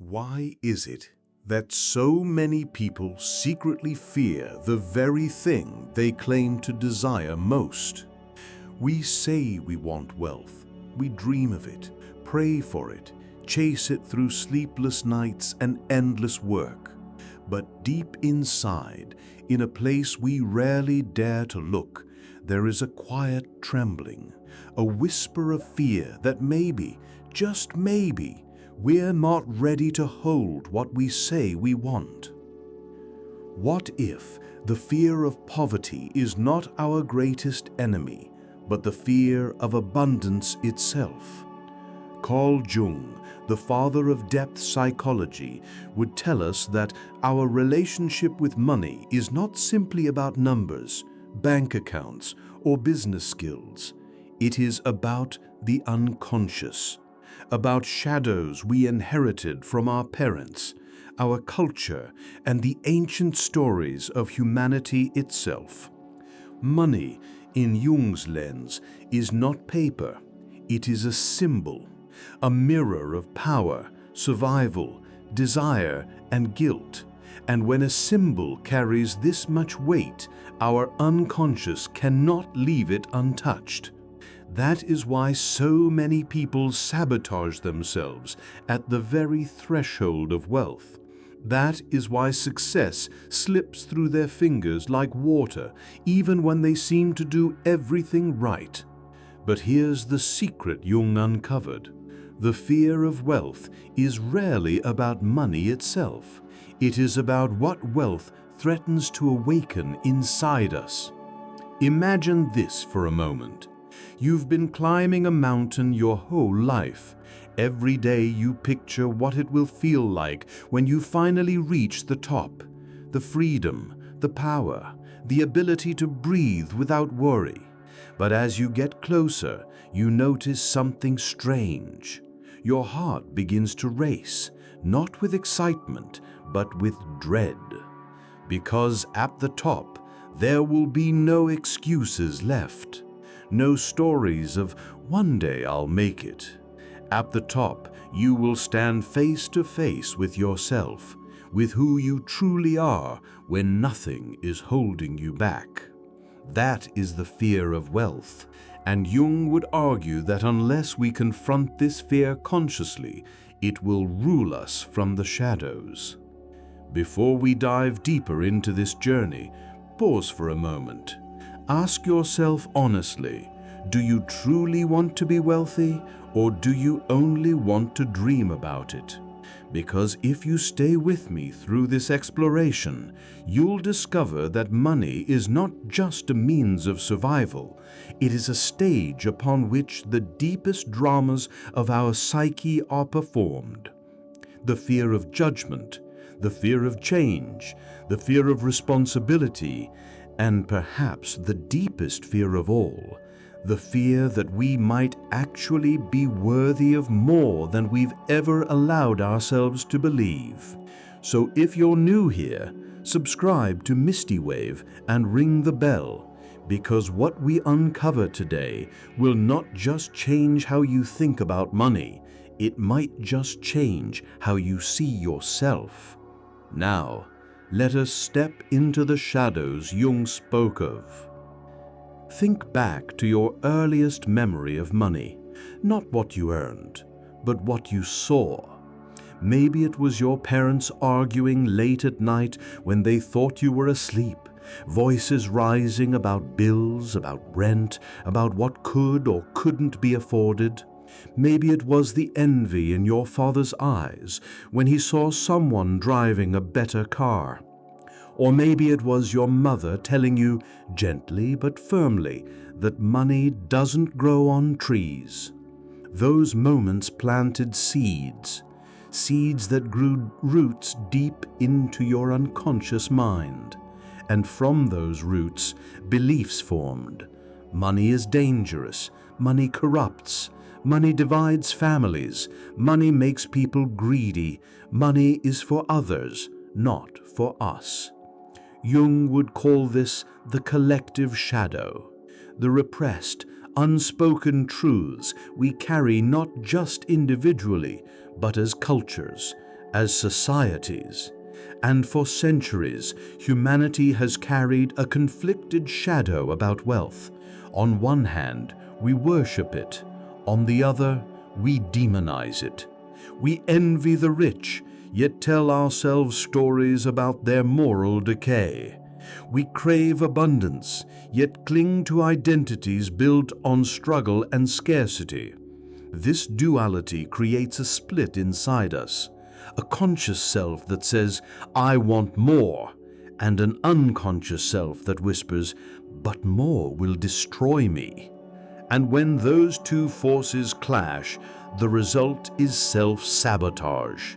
Why is it that so many people secretly fear the very thing they claim to desire most? We say we want wealth, we dream of it, pray for it, chase it through sleepless nights and endless work. But deep inside, in a place we rarely dare to look, there is a quiet trembling, a whisper of fear that maybe, just maybe, we're not ready to hold what we say we want. What if the fear of poverty is not our greatest enemy, but the fear of abundance itself? Carl Jung, the father of depth psychology, would tell us that our relationship with money is not simply about numbers, bank accounts, or business skills. It is about the unconscious, about shadows we inherited from our parents, our culture, and the ancient stories of humanity itself. Money, in Jung's lens, is not paper. It is a symbol, a mirror of power, survival, desire, and guilt. And when a symbol carries this much weight, our unconscious cannot leave it untouched. That is why so many people sabotage themselves at the very threshold of wealth. That is why success slips through their fingers like water, even when they seem to do everything right. But here's the secret Jung uncovered. The fear of wealth is rarely about money itself. It is about what wealth threatens to awaken inside us. Imagine this for a moment. You've been climbing a mountain your whole life. Every day you picture what it will feel like when you finally reach the top. The freedom, the power, the ability to breathe without worry. But as you get closer, you notice something strange. Your heart begins to race, not with excitement, but with dread. Because at the top, there will be no excuses left. No stories of one day I'll make it. At the top, you will stand face to face with yourself, with who you truly are when nothing is holding you back. That is the fear of wealth, and Jung would argue that unless we confront this fear consciously, it will rule us from the shadows. Before we dive deeper into this journey, pause for a moment. Ask yourself honestly, do you truly want to be wealthy, or do you only want to dream about it? Because if you stay with me through this exploration, you'll discover that money is not just a means of survival. It is a stage upon which the deepest dramas of our psyche are performed. The fear of judgment, the fear of change, the fear of responsibility, and perhaps the deepest fear of all, the fear that we might actually be worthy of more than we've ever allowed ourselves to believe. So if you're new here, subscribe to Misty Wave and ring the bell, because what we uncover today will not just change how you think about money, it might just change how you see yourself. Now, let us step into the shadows Jung spoke of. Think back to your earliest memory of money, not what you earned, but what you saw. Maybe it was your parents arguing late at night when they thought you were asleep, voices rising about bills, about rent, about what could or couldn't be afforded. Maybe it was the envy in your father's eyes when he saw someone driving a better car. Or maybe it was your mother telling you, gently but firmly, that money doesn't grow on trees. Those moments planted seeds, seeds that grew roots deep into your unconscious mind. And from those roots, beliefs formed. Money is dangerous. Money corrupts. Money divides families. Money makes people greedy. Money is for others, not for us. Jung would call this the collective shadow, the repressed, unspoken truths we carry not just individually, but as cultures, as societies, and for centuries, humanity has carried a conflicted shadow about wealth. On one hand, we worship it. On the other, we demonize it. We envy the rich, yet tell ourselves stories about their moral decay. We crave abundance, yet cling to identities built on struggle and scarcity. This duality creates a split inside us, a conscious self that says, "I want more," and an unconscious self that whispers, "But more will destroy me." And when those two forces clash, the result is self-sabotage.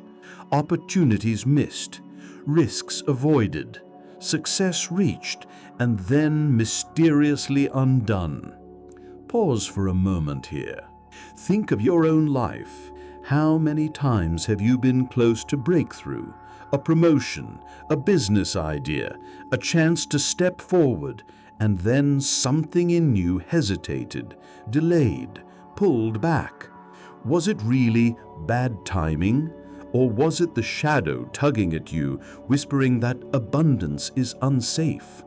Opportunities missed, risks avoided, success reached, and then mysteriously undone. Pause for a moment here. Think of your own life. How many times have you been close to breakthrough? A promotion, a business idea, a chance to step forward, and then something in you hesitated, delayed, pulled back. Was it really bad timing? Or was it the shadow tugging at you, whispering that abundance is unsafe?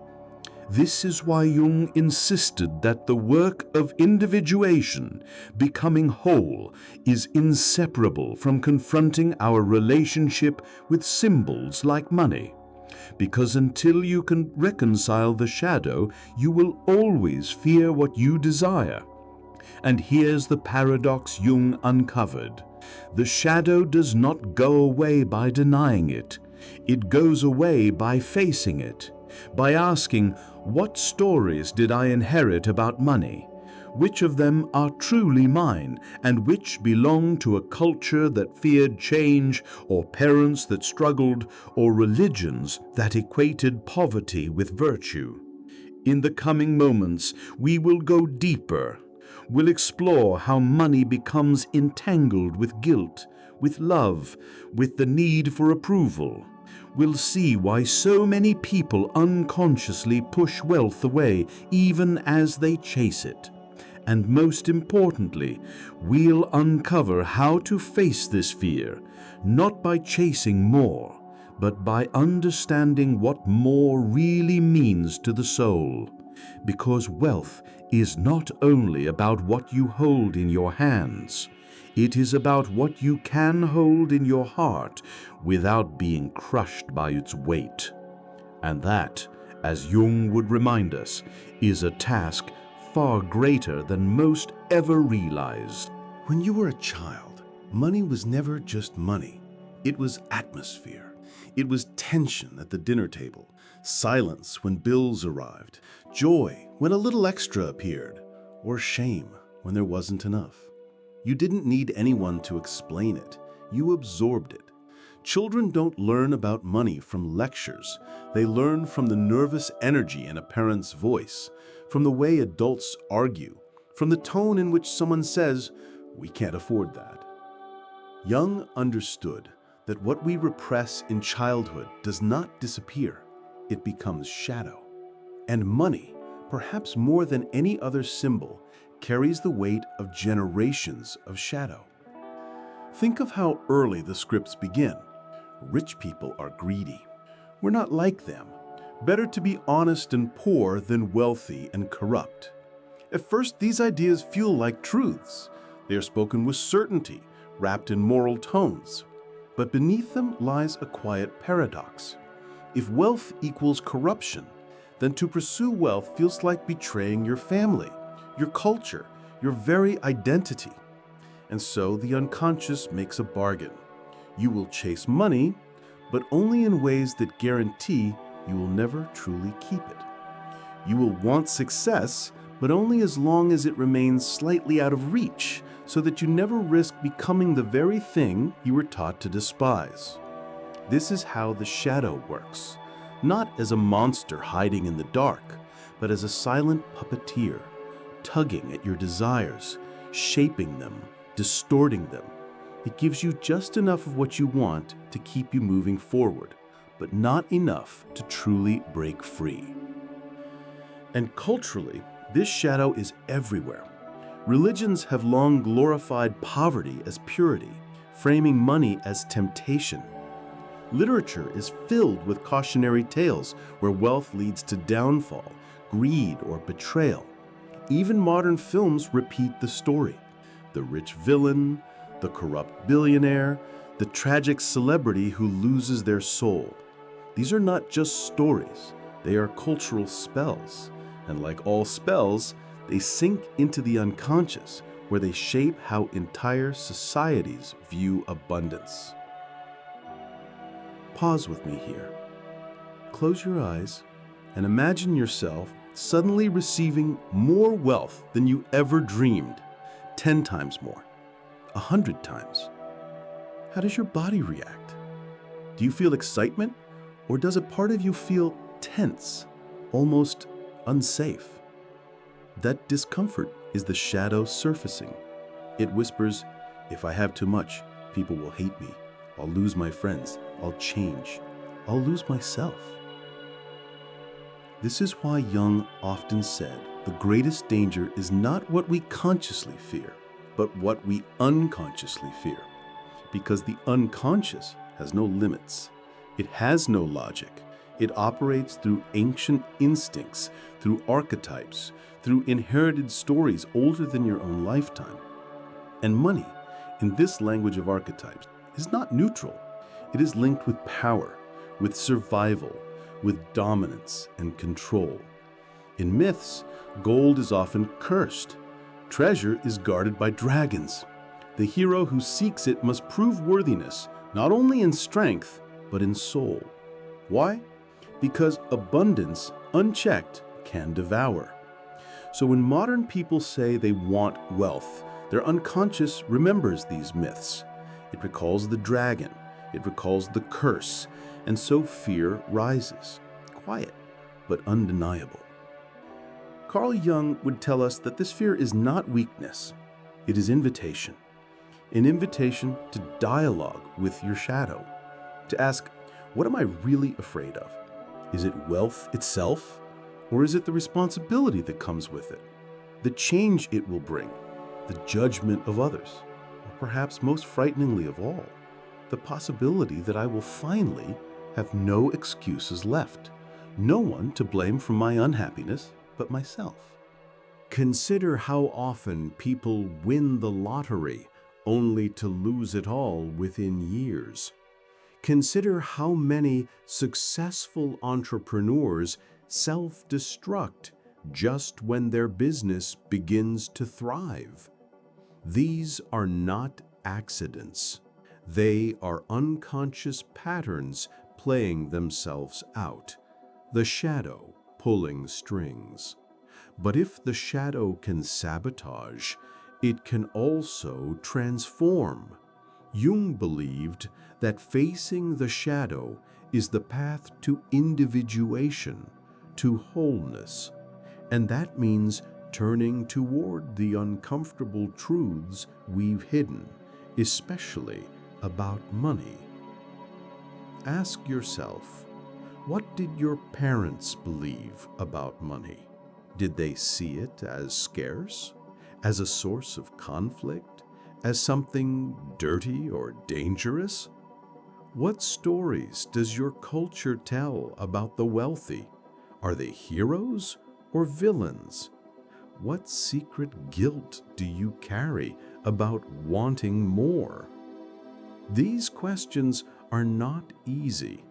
This is why Jung insisted that the work of individuation, becoming whole, is inseparable from confronting our relationship with symbols like money. Because until you can reconcile the shadow, you will always fear what you desire. And here's the paradox Jung uncovered. The shadow does not go away by denying it. It goes away by facing it, by asking, what stories did I inherit about money? Which of them are truly mine, and which belong to a culture that feared change, or parents that struggled, or religions that equated poverty with virtue? In the coming moments, we will go deeper. We'll explore how money becomes entangled with guilt, with love, with the need for approval. We'll see why so many people unconsciously push wealth away even as they chase it. And most importantly, we'll uncover how to face this fear, not by chasing more, but by understanding what more really means to the soul. Because wealth is not only about what you hold in your hands. It is about what you can hold in your heart without being crushed by its weight. And that, as Jung would remind us, is a task far greater than most ever realized. When you were a child, money was never just money. It was atmosphere. It was tension at the dinner table, silence when bills arrived, joy when a little extra appeared, or shame when there wasn't enough. You didn't need anyone to explain it. You absorbed it. Children don't learn about money from lectures. They learn from the nervous energy in a parent's voice, from the way adults argue, from the tone in which someone says, "We can't afford that." Jung understood that what we repress in childhood does not disappear. It becomes shadow. And money, perhaps more than any other symbol, carries the weight of generations of shadow. Think of how early the scripts begin. Rich people are greedy. We're not like them. Better to be honest and poor than wealthy and corrupt. At first, these ideas feel like truths. They are spoken with certainty, wrapped in moral tones. But beneath them lies a quiet paradox. If wealth equals corruption, then to pursue wealth feels like betraying your family, your culture, your very identity. And so the unconscious makes a bargain. You will chase money, but only in ways that guarantee you will never truly keep it. You will want success, but only as long as it remains slightly out of reach, so that you never risk becoming the very thing you were taught to despise. This is how the shadow works, not as a monster hiding in the dark, but as a silent puppeteer, tugging at your desires, shaping them, distorting them. It gives you just enough of what you want to keep you moving forward, but not enough to truly break free. And culturally, this shadow is everywhere. Religions have long glorified poverty as purity, framing money as temptation. Literature is filled with cautionary tales where wealth leads to downfall, greed, or betrayal. Even modern films repeat the story. The rich villain, the corrupt billionaire, the tragic celebrity who loses their soul. These are not just stories, they are cultural spells. And like all spells, they sink into the unconscious, where they shape how entire societies view abundance. Pause with me here. Close your eyes and imagine yourself suddenly receiving more wealth than you ever dreamed, 10 times more, 100 times. How does your body react? Do you feel excitement, or does a part of you feel tense, almost unsafe? That discomfort is the shadow surfacing. It whispers, if I have too much, people will hate me. I'll lose my friends. I'll change. I'll lose myself. This is why Jung often said, the greatest danger is not what we consciously fear, but what we unconsciously fear. Because the unconscious has no limits. It has no logic. It operates through ancient instincts, through archetypes, through inherited stories older than your own lifetime. And money, in this language of archetypes, is not neutral. It is linked with power, with survival, with dominance and control. In myths, gold is often cursed. Treasure is guarded by dragons. The hero who seeks it must prove worthiness, not only in strength, but in soul. Why? Because abundance, unchecked, can devour. So when modern people say they want wealth, their unconscious remembers these myths. It recalls the dragon, it recalls the curse, and so fear rises. Quiet, but undeniable. Carl Jung would tell us that this fear is not weakness, it is invitation. An invitation to dialogue with your shadow, to ask, what am I really afraid of? Is it wealth itself, or is it the responsibility that comes with it, the change it will bring, the judgment of others, or perhaps most frighteningly of all, the possibility that I will finally have no excuses left, no one to blame for my unhappiness but myself. Consider how often people win the lottery only to lose it all within years. Consider how many successful entrepreneurs self-destruct just when their business begins to thrive. These are not accidents. They are unconscious patterns playing themselves out, the shadow pulling strings. But if the shadow can sabotage, it can also transform. Jung believed that facing the shadow is the path to individuation, to wholeness, and that means turning toward the uncomfortable truths we've hidden, especially about money. Ask yourself, what did your parents believe about money? Did they see it as scarce, as a source of conflict, as something dirty or dangerous? What stories does your culture tell about the wealthy? Are they heroes or villains? What secret guilt do you carry about wanting more? These questions are not easy.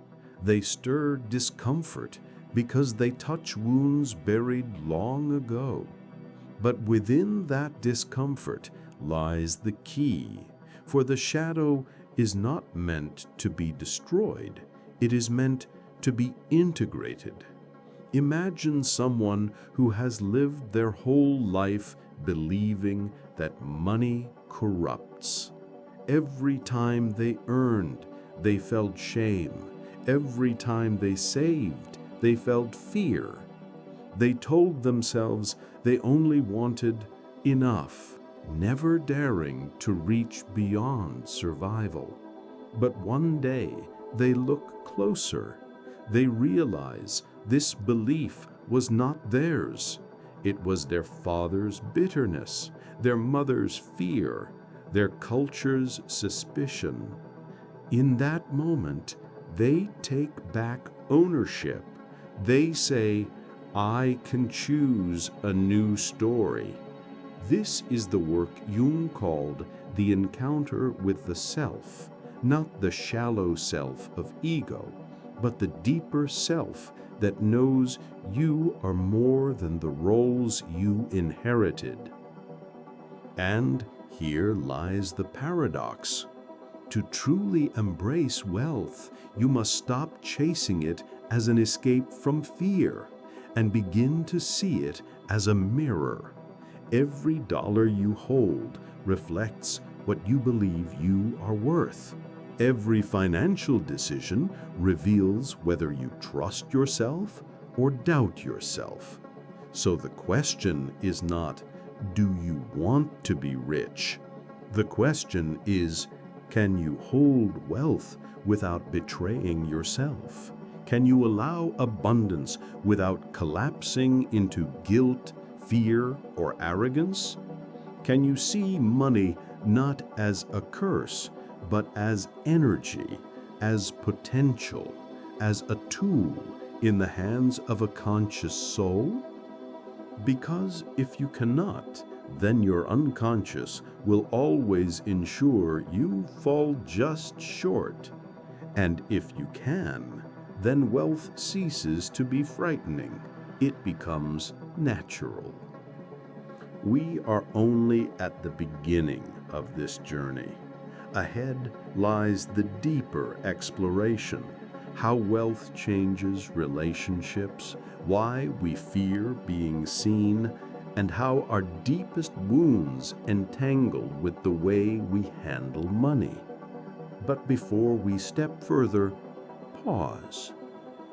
They stir discomfort because they touch wounds buried long ago. But within that discomfort lies the key, for the shadow is not meant to be destroyed. It is meant to be integrated. Imagine someone who has lived their whole life believing that money corrupts. Every time they earned, they felt shame. Every time they saved, they felt fear. They told themselves they only wanted enough, never daring to reach beyond survival. But one day they look closer. They realize this belief was not theirs. It was their father's bitterness, their mother's fear, their culture's suspicion. In that moment, They take back ownership. They say, I can choose a new story. This is the work Jung called the encounter with the self, not the shallow self of ego, but the deeper self that knows you are more than the roles you inherited. And here lies the paradox. To truly embrace wealth, you must stop chasing it as an escape from fear and begin to see it as a mirror. Every dollar you hold reflects what you believe you are worth. Every financial decision reveals whether you trust yourself or doubt yourself. So the question is not, do you want to be rich? The question is, can you hold wealth without betraying yourself? Can you allow abundance without collapsing into guilt, fear, or arrogance? Can you see money not as a curse, but as energy, as potential, as a tool in the hands of a conscious soul? Because if you cannot, then your unconscious will always ensure you fall just short. And if you can, then wealth ceases to be frightening. It becomes natural. We are only at the beginning of this journey. Ahead lies the deeper exploration, how wealth changes relationships, why we fear being seen, and how our deepest wounds entangle with the way we handle money. But before we step further, pause.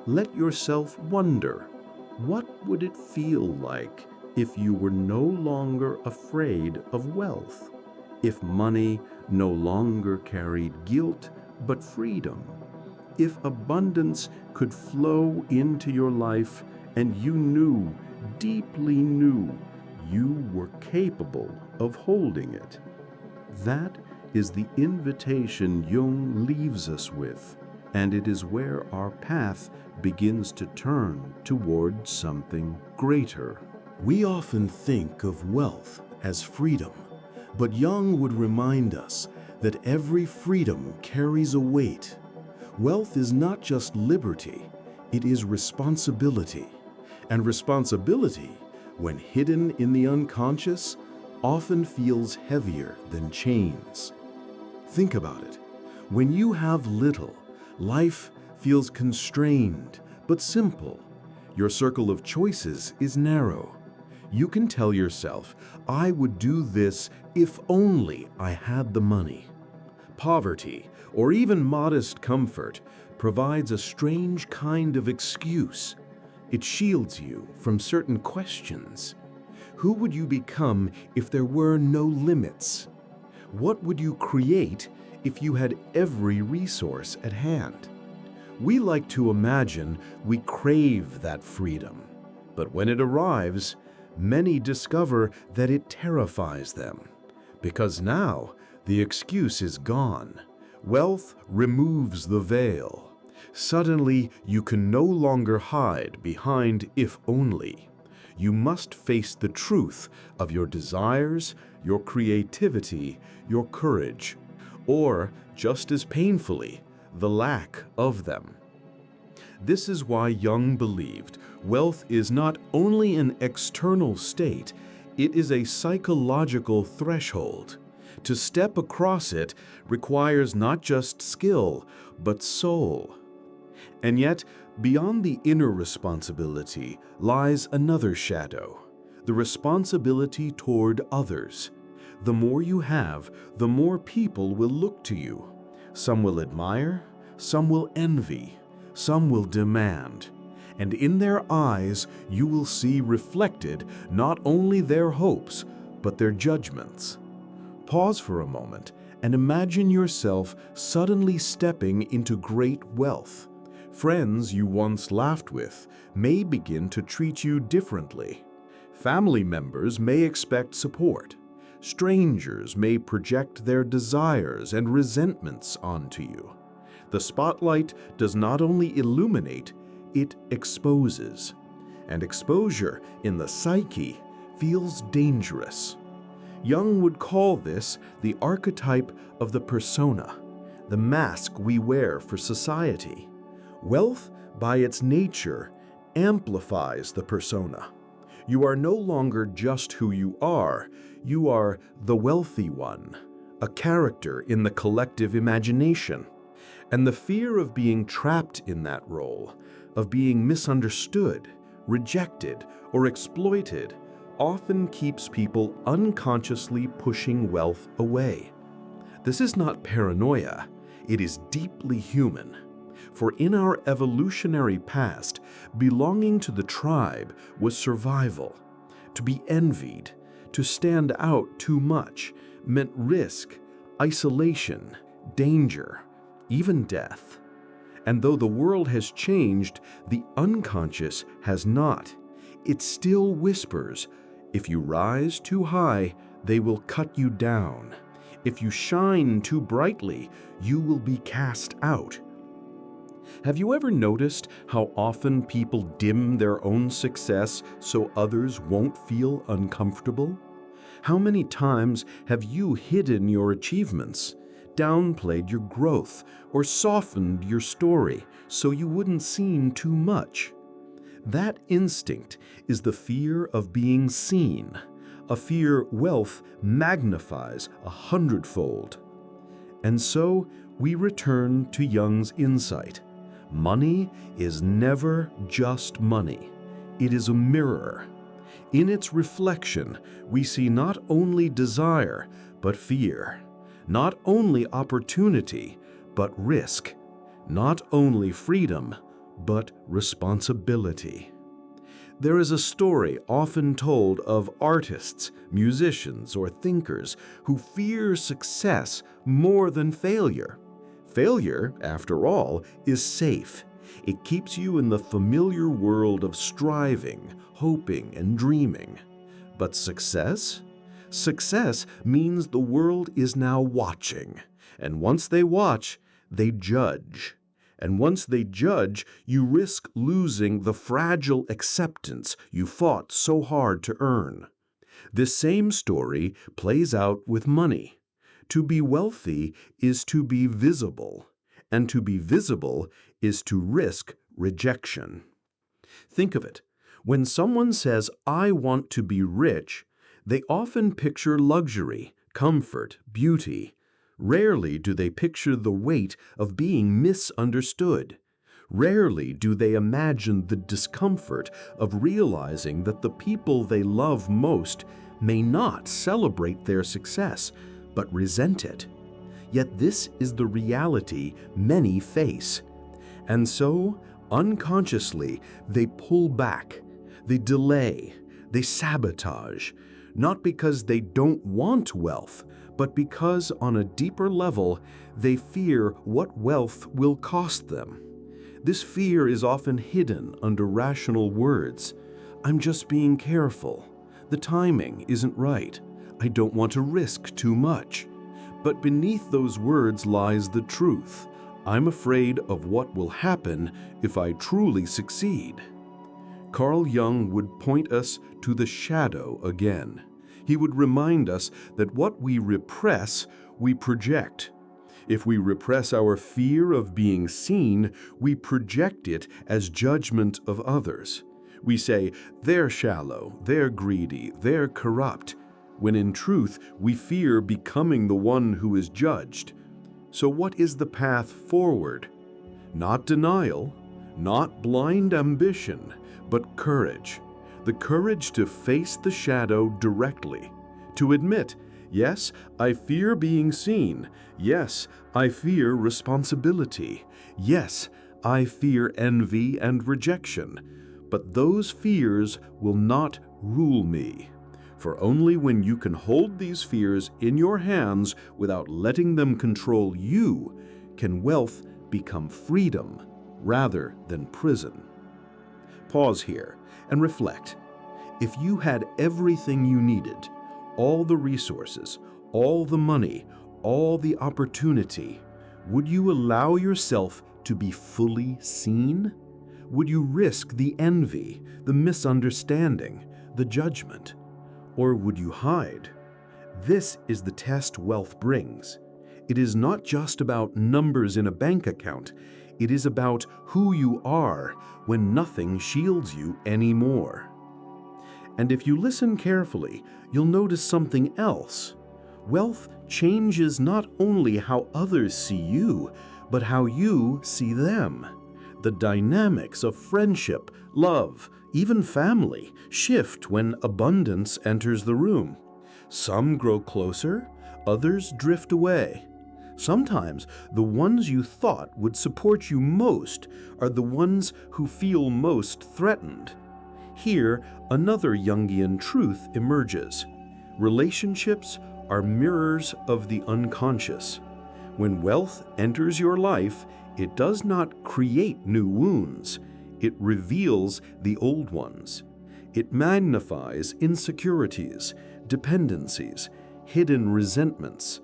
Let yourself wonder, what would it feel like if you were no longer afraid of wealth? If money no longer carried guilt but freedom? If abundance could flow into your life and you knew, deeply knew, you were capable of holding it? That is the invitation Jung leaves us with, and it is where our path begins to turn toward something greater. We often think of wealth as freedom, but Jung would remind us that every freedom carries a weight. Wealth is not just liberty, it is responsibility. And responsibility, when hidden in the unconscious, often feels heavier than chains. Think about it. When you have little, life feels constrained but simple. Your circle of choices is narrow. You can tell yourself, I would do this if only I had the money. Poverty, or even modest comfort, provides a strange kind of excuse. It shields you from certain questions. Who would you become if there were no limits? What would you create if you had every resource at hand? We like to imagine we crave that freedom, but when it arrives, many discover that it terrifies them. Because now, the excuse is gone. Wealth removes the veil. Suddenly, you can no longer hide behind if only. You must face the truth of your desires, your creativity, your courage, or, just as painfully, the lack of them. This is why Jung believed wealth is not only an external state, it is a psychological threshold. To step across it requires not just skill, but soul. And yet, beyond the inner responsibility lies another shadow, the responsibility toward others. The more you have, the more people will look to you. Some will admire, some will envy, some will demand. And in their eyes, you will see reflected not only their hopes, but their judgments. Pause for a moment and imagine yourself suddenly stepping into great wealth. Friends you once laughed with may begin to treat you differently. Family members may expect support. Strangers may project their desires and resentments onto you. The spotlight does not only illuminate, it exposes. And exposure in the psyche feels dangerous. Jung would call this the archetype of the persona, the mask we wear for society. Wealth, by its nature, amplifies the persona. You are no longer just who you are the wealthy one, a character in the collective imagination. And the fear of being trapped in that role, of being misunderstood, rejected, or exploited, often keeps people unconsciously pushing wealth away. This is not paranoia, it is deeply human. For in our evolutionary past, belonging to the tribe was survival. To be envied, to stand out too much, meant risk, isolation, danger, even death. And though the world has changed, the unconscious has not. It still whispers, if you rise too high, they will cut you down. If you shine too brightly, you will be cast out. Have you ever noticed how often people dim their own success so others won't feel uncomfortable? How many times have you hidden your achievements, downplayed your growth, or softened your story so you wouldn't seem too much? That instinct is the fear of being seen, a fear wealth magnifies 100-fold. And so we return to Jung's insight. Money is never just money. It is a mirror. In its reflection, we see not only desire, but fear. Not only opportunity, but risk. Not only freedom, but responsibility. There is a story often told of artists, musicians, or thinkers who fear success more than failure. Failure, after all, is safe. It keeps you in the familiar world of striving, hoping, and dreaming. But success? Success means the world is now watching. And once they watch, they judge. And once they judge, you risk losing the fragile acceptance you fought so hard to earn. This same story plays out with money. To be wealthy is to be visible, and to be visible is to risk rejection. Think of it. When someone says, "I want to be rich," they often picture luxury, comfort, beauty. Rarely do they picture the weight of being misunderstood. Rarely do they imagine the discomfort of realizing that the people they love most may not celebrate their success, but resent it. Yet this is the reality many face. And so, unconsciously, they pull back, they delay, they sabotage, not because they don't want wealth, but because on a deeper level, they fear what wealth will cost them. This fear is often hidden under rational words. I'm just being careful. The timing isn't right. I don't want to risk too much. But beneath those words lies the truth. I'm afraid of what will happen if I truly succeed. Carl Jung would point us to the shadow again. He would remind us that what we repress, we project. If we repress our fear of being seen, we project it as judgment of others. We say, they're shallow, they're greedy, they're corrupt, when in truth we fear becoming the one who is judged. So what is the path forward? Not denial, not blind ambition, but courage. The courage to face the shadow directly, to admit, yes, I fear being seen. Yes, I fear responsibility. Yes, I fear envy and rejection. But those fears will not rule me. For only when you can hold these fears in your hands without letting them control you, can wealth become freedom rather than prison. Pause here and reflect. If you had everything you needed, all the resources, all the money, all the opportunity, Would you allow yourself to be fully seen? Would you risk the envy, the misunderstanding, the judgment? Or would you hide? This is the test wealth brings. It is not just about numbers in a bank account. It is about who you are when nothing shields you anymore. And if you listen carefully, you'll notice something else. Wealth changes not only how others see you, but how you see them. The dynamics of friendship, love, even family shift when abundance enters the room. Some grow closer, others drift away. Sometimes the ones you thought would support you most are the ones who feel most threatened. Here, another Jungian truth emerges. Relationships are mirrors of the unconscious. When wealth enters your life, it does not create new wounds. It reveals the old ones. It magnifies insecurities, dependencies, hidden resentments.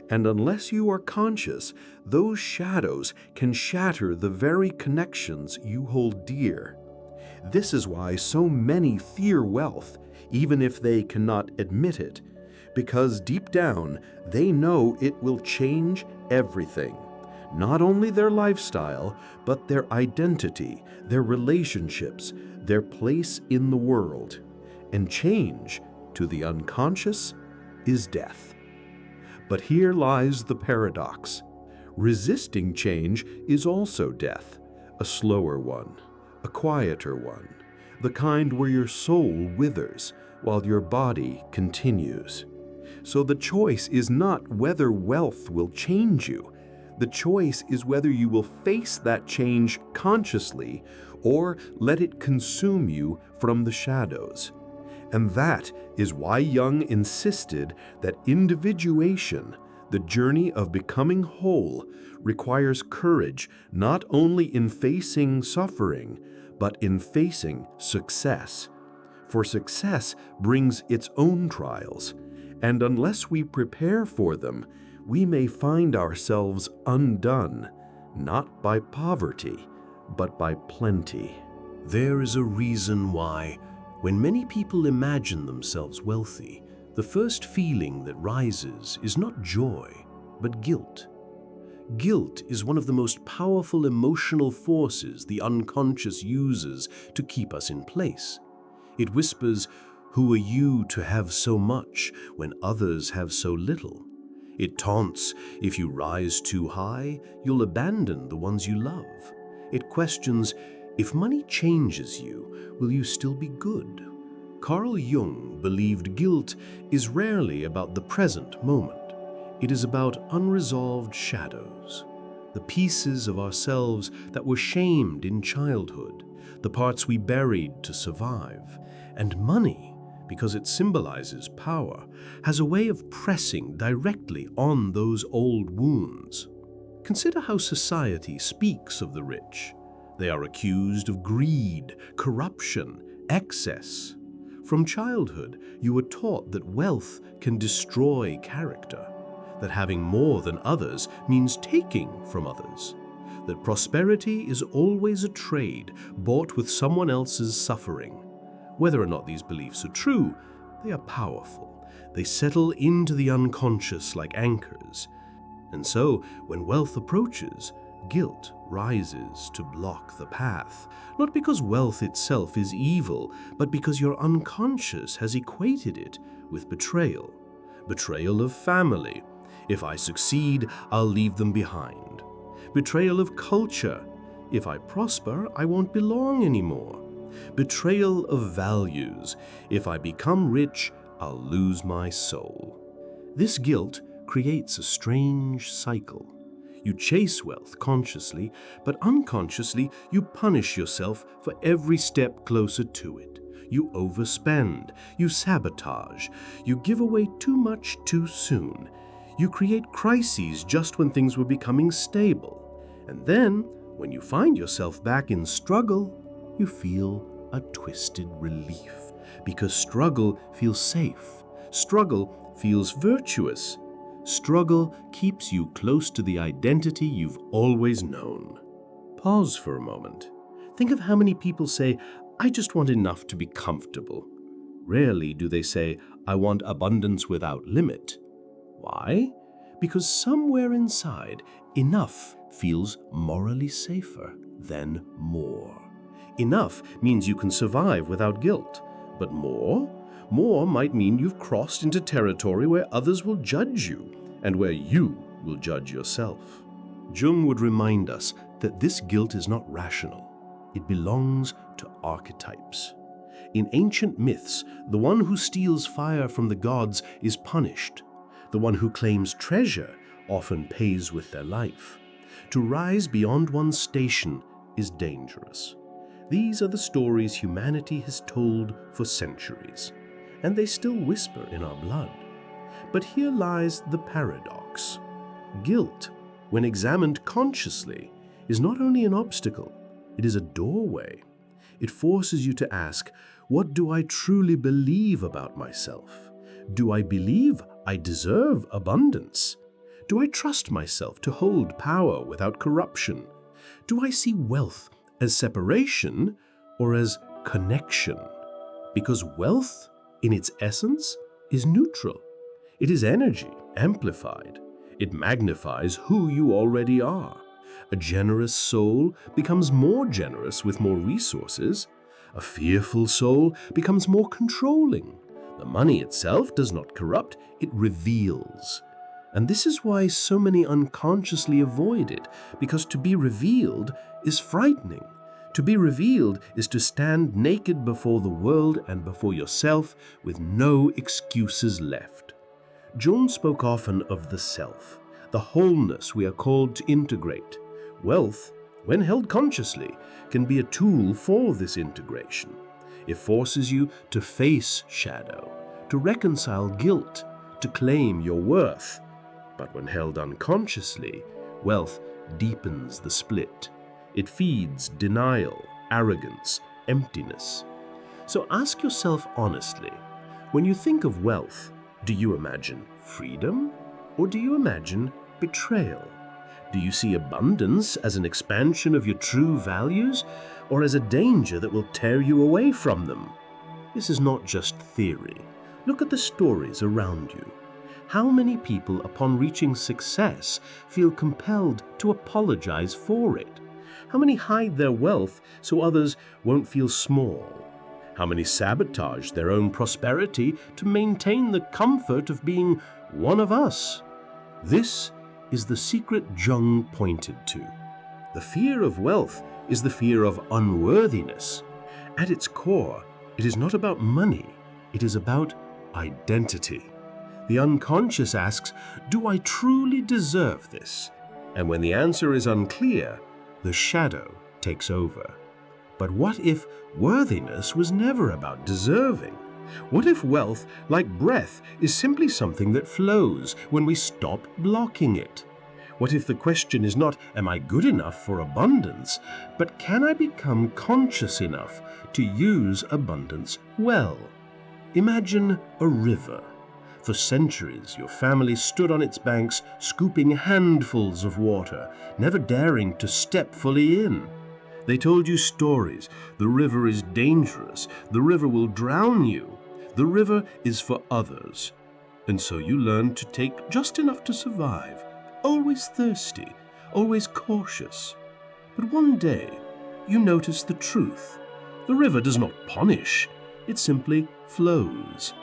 And unless you are conscious, those shadows can shatter the very connections you hold dear. This is why so many fear wealth, even if they cannot admit it, because deep down they know it will change everything. Not only their lifestyle, but their identity, their relationships, their place in the world. And change, to the unconscious, is death. But here lies the paradox. Resisting change is also death, a slower one, a quieter one, the kind where your soul withers while your body continues. So the choice is not whether wealth will change you. The choice is whether you will face that change consciously or let it consume you from the shadows. And that is why Jung insisted that individuation, the journey of becoming whole, requires courage not only in facing suffering, but in facing success. For success brings its own trials, and unless we prepare for them, we may find ourselves undone, not by poverty, but by plenty. There is a reason why, when many people imagine themselves wealthy, the first feeling that rises is not joy, but guilt. Guilt is one of the most powerful emotional forces the unconscious uses to keep us in place. It whispers, "Who are you to have so much when others have so little?" It taunts, "If you rise too high, you'll abandon the ones you love." It questions, "If money changes you, will you still be good?" Carl Jung believed guilt is rarely about the present moment. It is about unresolved shadows, the pieces of ourselves that were shamed in childhood, the parts we buried to survive. And money, because it symbolizes power, has a way of pressing directly on those old wounds. Consider how society speaks of the rich. They are accused of greed, corruption, excess. From childhood, you were taught that wealth can destroy character, that having more than others means taking from others, that prosperity is always a trade bought with someone else's suffering. Whether or not these beliefs are true, they are powerful. They settle into the unconscious like anchors. And so, when wealth approaches, guilt rises to block the path, not because wealth itself is evil, but because your unconscious has equated it with betrayal. Betrayal of family. If I succeed, I'll leave them behind. Betrayal of culture. If I prosper, I won't belong anymore. Betrayal of values. If I become rich, I'll lose my soul. This guilt creates a strange cycle. You chase wealth consciously, but unconsciously you punish yourself for every step closer to it. You overspend, you sabotage, you give away too much too soon. You create crises just when things were becoming stable. And then, when you find yourself back in struggle, you feel a twisted relief. Because struggle feels safe. Struggle feels virtuous. Struggle keeps you close to the identity you've always known. Pause for a moment. Think of how many people say, "I just want enough to be comfortable." Rarely do they say, "I want abundance without limit." Why? Because somewhere inside, enough feels morally safer than more. Enough means you can survive without guilt, but more might mean you've crossed into territory where others will judge you and where you will judge yourself. Jung would remind us that this guilt is not rational. It belongs to archetypes. In ancient myths, the one who steals fire from the gods is punished. The one who claims treasure often pays with their life. To rise beyond one's station is dangerous. These are the stories humanity has told for centuries, and they still whisper in our blood. But here lies the paradox. Guilt, when examined consciously, is not only an obstacle, it is a doorway. It forces you to ask, what do I truly believe about myself? Do I believe I deserve abundance? Do I trust myself to hold power without corruption? Do I see wealth as separation or as connection? Because wealth, in its essence, is neutral. It is energy amplified. It magnifies who you already are. A generous soul becomes more generous with more resources. A fearful soul becomes more controlling. The money itself does not corrupt, it reveals. And this is why so many unconsciously avoid it, because to be revealed is frightening. To be revealed is to stand naked before the world and before yourself with no excuses left. Jung spoke often of the self, the wholeness we are called to integrate. Wealth, when held consciously, can be a tool for this integration. It forces you to face shadow, to reconcile guilt, to claim your worth. But when held unconsciously, wealth deepens the split. It feeds denial, arrogance, emptiness. So ask yourself honestly, when you think of wealth, do you imagine freedom or do you imagine betrayal? Do you see abundance as an expansion of your true values or as a danger that will tear you away from them? This is not just theory. Look at the stories around you. How many people, upon reaching success, feel compelled to apologize for it? How many hide their wealth so others won't feel small? How many sabotage their own prosperity to maintain the comfort of being one of us? This is the secret Jung pointed to. The fear of wealth is the fear of unworthiness. At its core, it is not about money, it is about identity. The unconscious asks, do I truly deserve this? And when the answer is unclear, the shadow takes over. But what if worthiness was never about deserving? What if wealth, like breath, is simply something that flows when we stop blocking it? What if the question is not, am I good enough for abundance, but can I become conscious enough to use abundance well? Imagine a river. For centuries, your family stood on its banks, scooping handfuls of water, never daring to step fully in. They told you stories. The river is dangerous. The river will drown you. The river is for others. And so you learned to take just enough to survive, always thirsty, always cautious. But one day, you notice the truth. The river does not punish. It simply flows.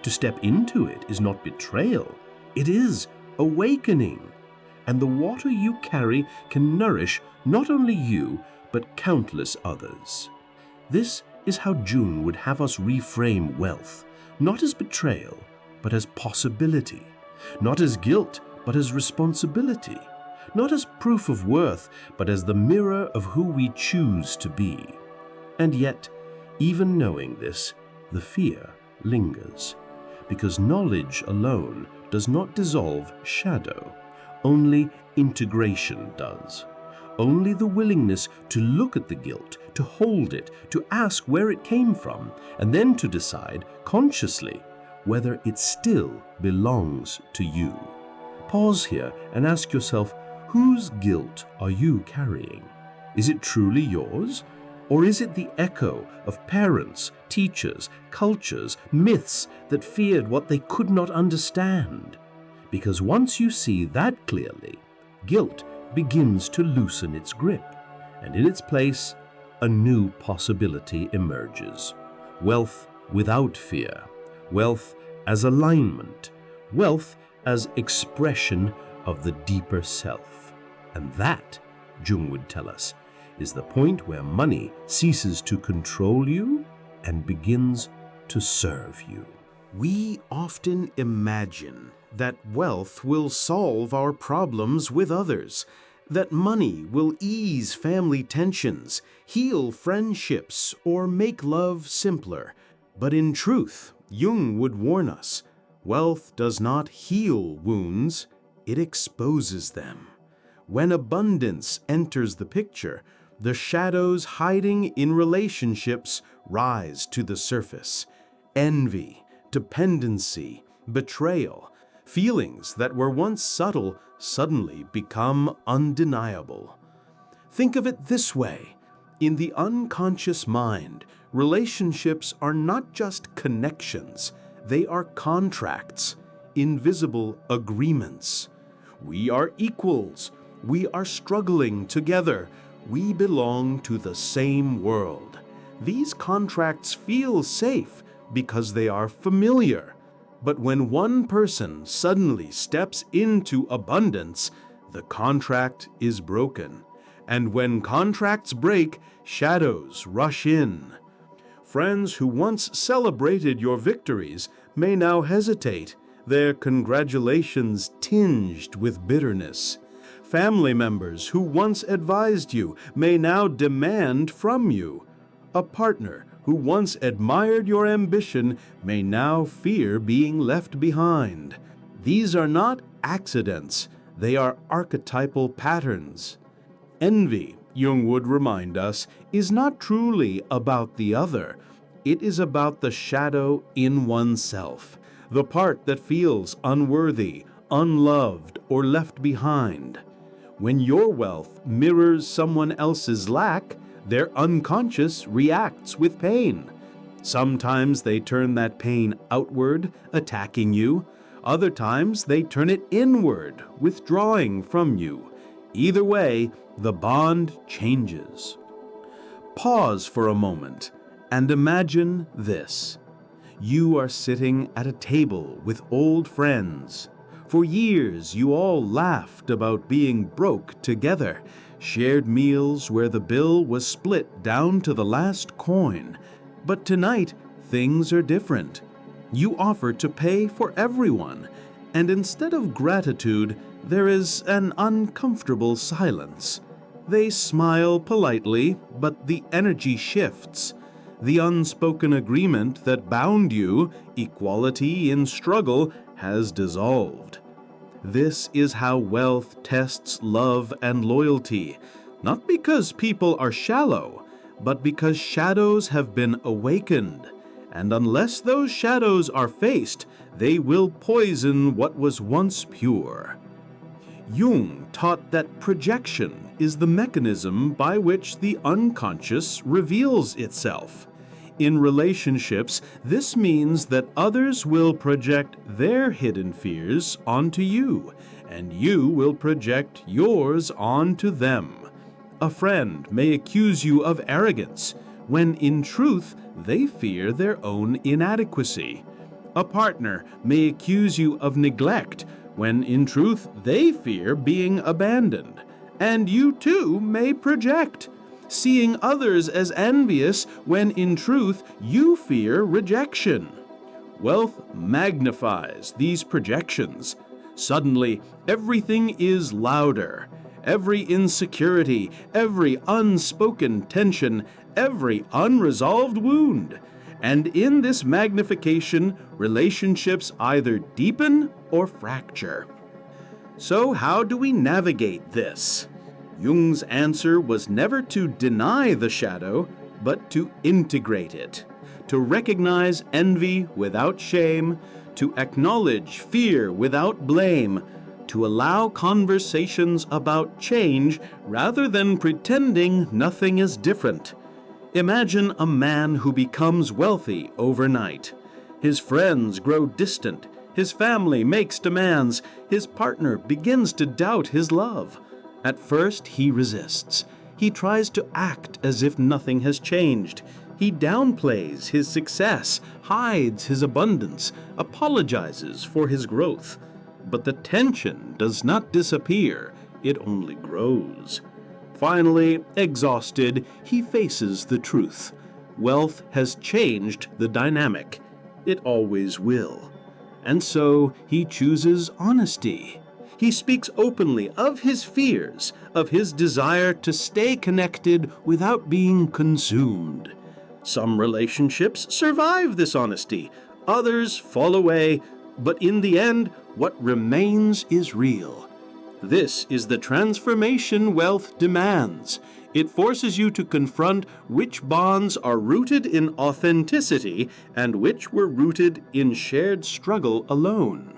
To step into it is not betrayal. It is awakening. And the water you carry can nourish not only you, but countless others. This is how Jung would have us reframe wealth, not as betrayal, but as possibility, not as guilt, but as responsibility, not as proof of worth, but as the mirror of who we choose to be. And yet, even knowing this, the fear lingers, because knowledge alone does not dissolve shadow, only integration does. Only the willingness to look at the guilt, to hold it, to ask where it came from, and then to decide consciously whether it still belongs to you. Pause here and ask yourself, whose guilt are you carrying? Is it truly yours? Or is it the echo of parents, teachers, cultures, myths that feared what they could not understand? Because once you see that clearly, guilt begins to loosen its grip, and in its place, a new possibility emerges. Wealth without fear, wealth as alignment, wealth as expression of the deeper self. And that, Jung would tell us, is the point where money ceases to control you and begins to serve you. We often imagine that wealth will solve our problems with others, that money will ease family tensions, heal friendships, or make love simpler. But in truth, Jung would warn us, wealth does not heal wounds, it exposes them. When abundance enters the picture, the shadows hiding in relationships rise to the surface. Envy, dependency, betrayal, feelings that were once subtle suddenly become undeniable. Think of it this way. In the unconscious mind, relationships are not just connections, they are contracts, invisible agreements. We are equals. We are struggling together. We belong to the same world. These contracts feel safe because they are familiar. But when one person suddenly steps into abundance, the contract is broken. And when contracts break, shadows rush in. Friends who once celebrated your victories may now hesitate, their congratulations tinged with bitterness. Family members who once advised you may now demand from you. A partner who once admired your ambition may now fear being left behind. These are not accidents, they are archetypal patterns. Envy, Jung would remind us, is not truly about the other. It is about the shadow in oneself, the part that feels unworthy, unloved, or left behind. When your wealth mirrors someone else's lack, their unconscious reacts with pain. Sometimes they turn that pain outward, attacking you. Other times they turn it inward, withdrawing from you. Either way, the bond changes. Pause for a moment and imagine this. You are sitting at a table with old friends. For years, you all laughed about being broke together, shared meals where the bill was split down to the last coin. But tonight, things are different. You offer to pay for everyone, and instead of gratitude, there is an uncomfortable silence. They smile politely, but the energy shifts. The unspoken agreement that bound you, equality in struggle, has dissolved. This is how wealth tests love and loyalty, not because people are shallow, but because shadows have been awakened. And unless those shadows are faced, they will poison what was once pure. Jung taught that projection is the mechanism by which the unconscious reveals itself. In relationships, this means that others will project their hidden fears onto you, and you will project yours onto them. A friend may accuse you of arrogance, when in truth they fear their own inadequacy. A partner may accuse you of neglect, when in truth they fear being abandoned. And you too may project, seeing others as envious when in truth you fear rejection. Wealth magnifies these projections. Suddenly, everything is louder. Every insecurity, every unspoken tension, every unresolved wound. And in this magnification, relationships either deepen or fracture. So how do we navigate this? Jung's answer was never to deny the shadow, but to integrate it, to recognize envy without shame, to acknowledge fear without blame, to allow conversations about change rather than pretending nothing is different. Imagine a man who becomes wealthy overnight. His friends grow distant. His family makes demands. His partner begins to doubt his love. At first, he resists. He tries to act as if nothing has changed. He downplays his success, hides his abundance, apologizes for his growth. But the tension does not disappear. It only grows. Finally, exhausted, he faces the truth. Wealth has changed the dynamic. It always will. And so he chooses honesty. He speaks openly of his fears, of his desire to stay connected without being consumed. Some relationships survive this honesty, others fall away, but in the end, what remains is real. This is the transformation wealth demands. It forces you to confront which bonds are rooted in authenticity and which were rooted in shared struggle alone.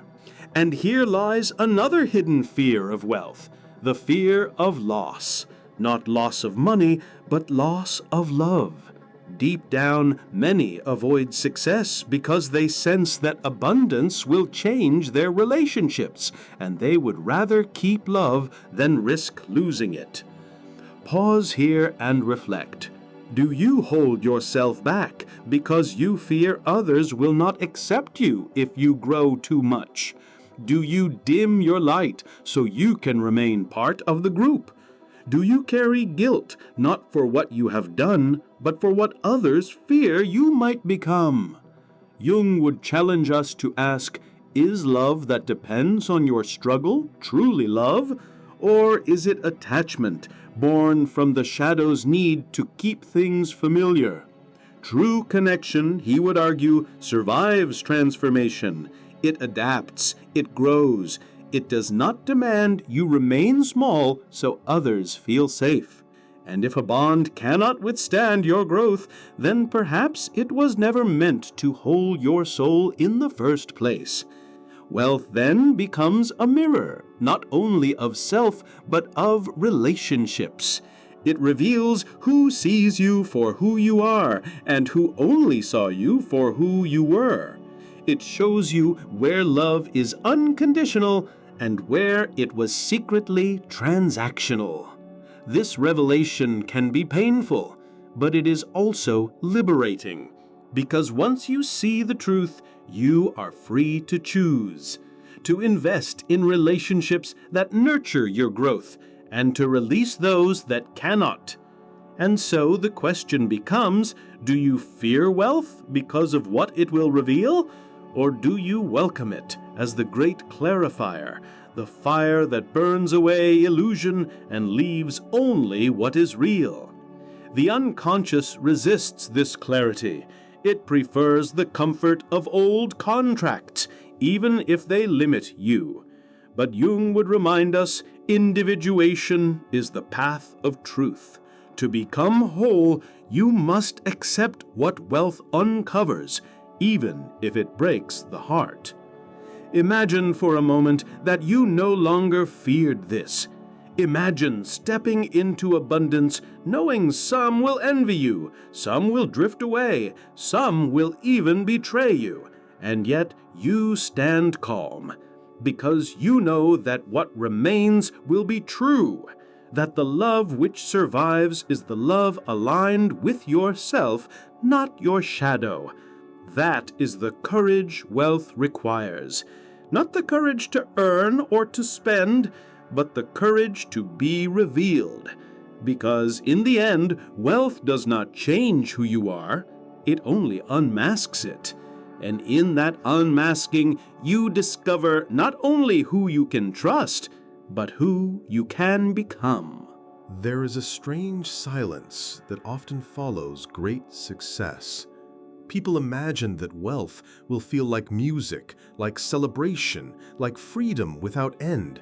And here lies another hidden fear of wealth, the fear of loss. Not loss of money, but loss of love. Deep down, many avoid success because they sense that abundance will change their relationships, and they would rather keep love than risk losing it. Pause here and reflect. Do you hold yourself back because you fear others will not accept you if you grow too much? Do you dim your light so you can remain part of the group? Do you carry guilt not for what you have done, but for what others fear you might become? Jung would challenge us to ask, is love that depends on your struggle truly love? Or is it attachment born from the shadow's need to keep things familiar? True connection, he would argue, survives transformation. It adapts, it grows. It does not demand you remain small so others feel safe. And if a bond cannot withstand your growth, then perhaps it was never meant to hold your soul in the first place. Wealth then becomes a mirror, not only of self, but of relationships. It reveals who sees you for who you are, and who only saw you for who you were. It shows you where love is unconditional and where it was secretly transactional. This revelation can be painful, but it is also liberating, because once you see the truth, you are free to choose, to invest in relationships that nurture your growth, and to release those that cannot. And so the question becomes, do you fear wealth because of what it will reveal? Or do you welcome it as the great clarifier, the fire that burns away illusion and leaves only what is real? The unconscious resists this clarity. It prefers the comfort of old contracts, even if they limit you. But Jung would remind us, individuation is the path of truth. To become whole, you must accept what wealth uncovers, even if it breaks the heart. Imagine for a moment that you no longer feared this. Imagine stepping into abundance, knowing some will envy you, some will drift away, some will even betray you, and yet you stand calm, because you know that what remains will be true, that the love which survives is the love aligned with yourself, not your shadow. That is the courage wealth requires. Not the courage to earn or to spend, but the courage to be revealed. Because in the end, wealth does not change who you are, it only unmasks it. And in that unmasking, you discover not only who you can trust, but who you can become. There is a strange silence that often follows great success. People imagine that wealth will feel like music, like celebration, like freedom without end.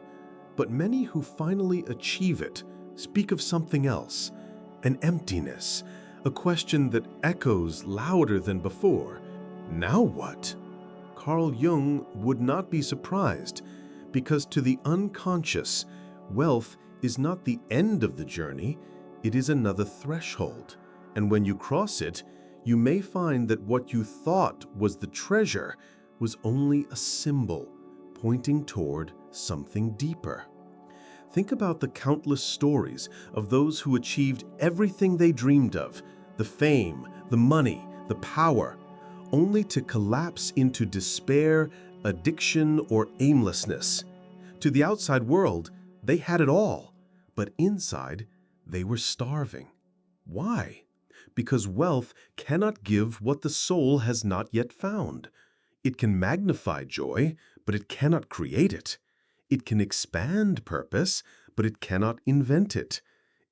But many who finally achieve it speak of something else, an emptiness, a question that echoes louder than before. Now what? Carl Jung would not be surprised, Because to the unconscious, wealth is not the end of the journey, it is another threshold. And when you cross it, you may find that what you thought was the treasure was only a symbol pointing toward something deeper. Think about the countless stories of those who achieved everything they dreamed of, the fame, the money, the power, only to collapse into despair, addiction, or aimlessness. To the outside world, they had it all, but inside, they were starving. Why? Because wealth cannot give what the soul has not yet found. It can magnify joy, but it cannot create it. It can expand purpose, but it cannot invent it.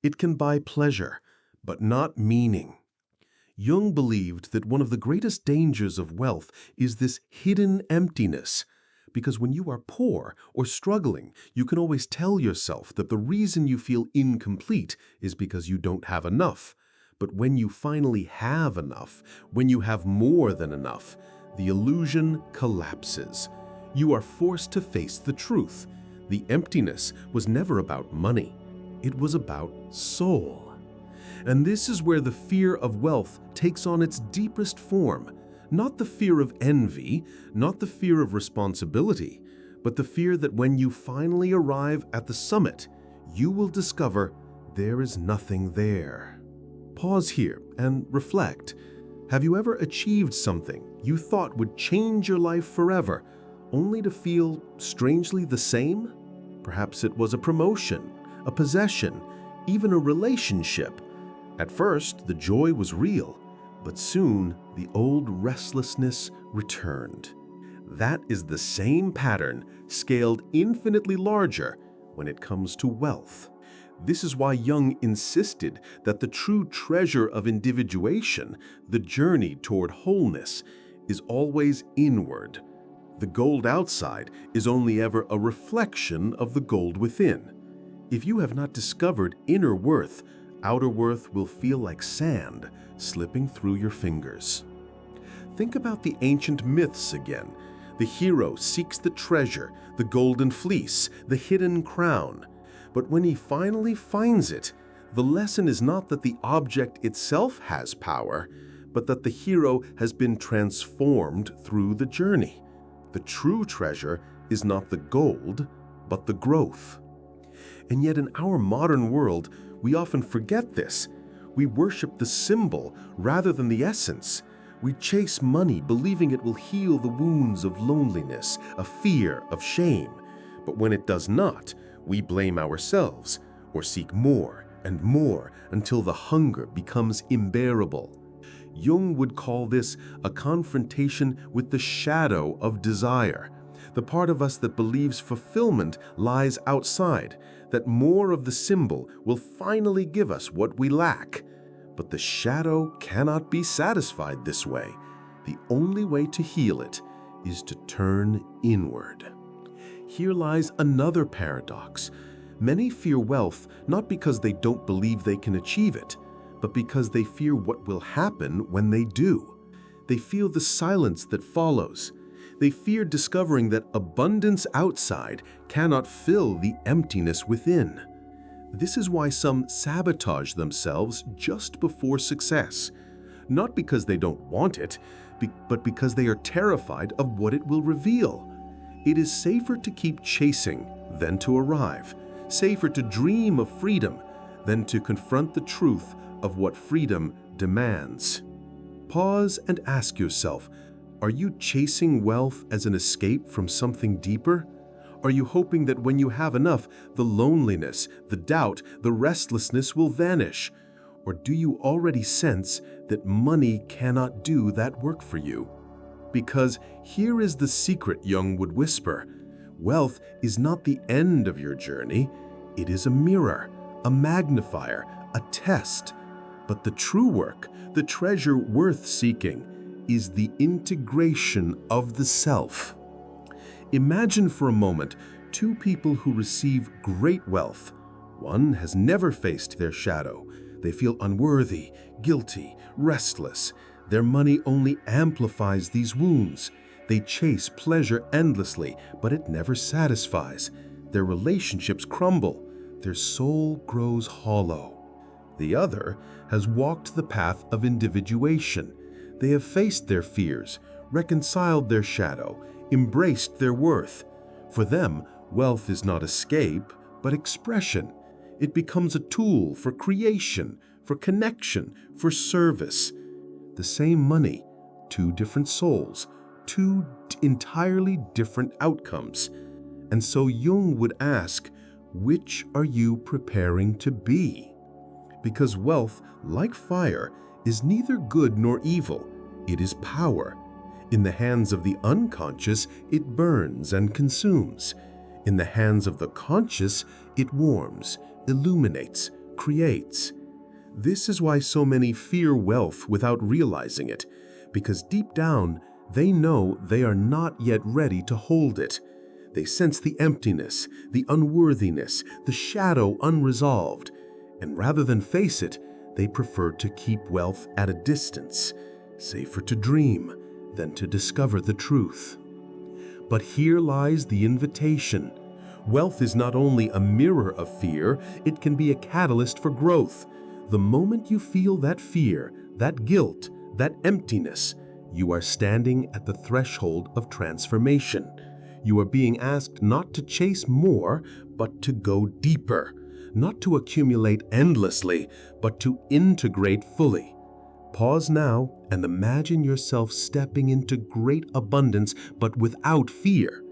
It can buy pleasure, but not meaning. Jung believed that one of the greatest dangers of wealth is this hidden emptiness, because when you are poor or struggling, you can always tell yourself that the reason you feel incomplete is because you don't have enough. But when you finally have enough, when you have more than enough, the illusion collapses. You are forced to face the truth. The emptiness was never about money. It was about soul. And this is where the fear of wealth takes on its deepest form. Not the fear of envy, not the fear of responsibility, but the fear that when you finally arrive at the summit, you will discover there is nothing there. Pause here and reflect. Have you ever achieved something you thought would change your life forever, only to feel strangely the same? Perhaps it was a promotion, a possession, even a relationship. At first, the joy was real, but soon the old restlessness returned. That is the same pattern, scaled infinitely larger when it comes to wealth. This is why Jung insisted that the true treasure of individuation, the journey toward wholeness, is always inward. The gold outside is only ever a reflection of the gold within. If you have not discovered inner worth, outer worth will feel like sand slipping through your fingers. Think about the ancient myths again. The hero seeks the treasure, the golden fleece, the hidden crown. But when he finally finds it, the lesson is not that the object itself has power, but that the hero has been transformed through the journey. The true treasure is not the gold, but the growth. And yet in our modern world, we often forget this. We worship the symbol rather than the essence. We chase money, believing it will heal the wounds of loneliness, of fear, of shame. But when it does not, we blame ourselves or seek more and more until the hunger becomes unbearable. Jung would call this a confrontation with the shadow of desire, the part of us that believes fulfillment lies outside, that more of the symbol will finally give us what we lack. But the shadow cannot be satisfied this way. The only way to heal it is to turn inward. Here lies another paradox. Many fear wealth not because they don't believe they can achieve it, but because they fear what will happen when they do. They feel the silence that follows. They fear discovering that abundance outside cannot fill the emptiness within. This is why some sabotage themselves just before success, not because they don't want it, but because they are terrified of what it will reveal. It is safer to keep chasing than to arrive, safer to dream of freedom than to confront the truth of what freedom demands. Pause and ask yourself, are you chasing wealth as an escape from something deeper? Are you hoping that when you have enough, the loneliness, the doubt, the restlessness will vanish? Or do you already sense that money cannot do that work for you? Because here is the secret, Jung would whisper. Wealth is not the end of your journey. It is a mirror, a magnifier, a test. But the true work, the treasure worth seeking, is the integration of the self. Imagine for a moment two people who receive great wealth. One has never faced their shadow. They feel unworthy, guilty, restless. Their money only amplifies these wounds. They chase pleasure endlessly, but it never satisfies. Their relationships crumble. Their soul grows hollow. The other has walked the path of individuation. They have faced their fears, reconciled their shadow, embraced their worth. For them, wealth is not escape, but expression. It becomes a tool for creation, for connection, for service. The same money, two different souls, two entirely different outcomes. And so Jung would ask, which are you preparing to be? Because wealth, like fire, is neither good nor evil. It is power. In the hands of the unconscious, it burns and consumes. In the hands of the conscious, it warms, illuminates, creates. This is why so many fear wealth without realizing it, because deep down, they know they are not yet ready to hold it. They sense the emptiness, the unworthiness, the shadow unresolved, and rather than face it, they prefer to keep wealth at a distance, safer to dream than to discover the truth. But here lies the invitation. Wealth is not only a mirror of fear, it can be a catalyst for growth. The moment you feel that fear, that guilt, that emptiness, you are standing at the threshold of transformation. You are being asked not to chase more, but to go deeper. Not to accumulate endlessly, but to integrate fully. Pause now and imagine yourself stepping into great abundance, but without fear.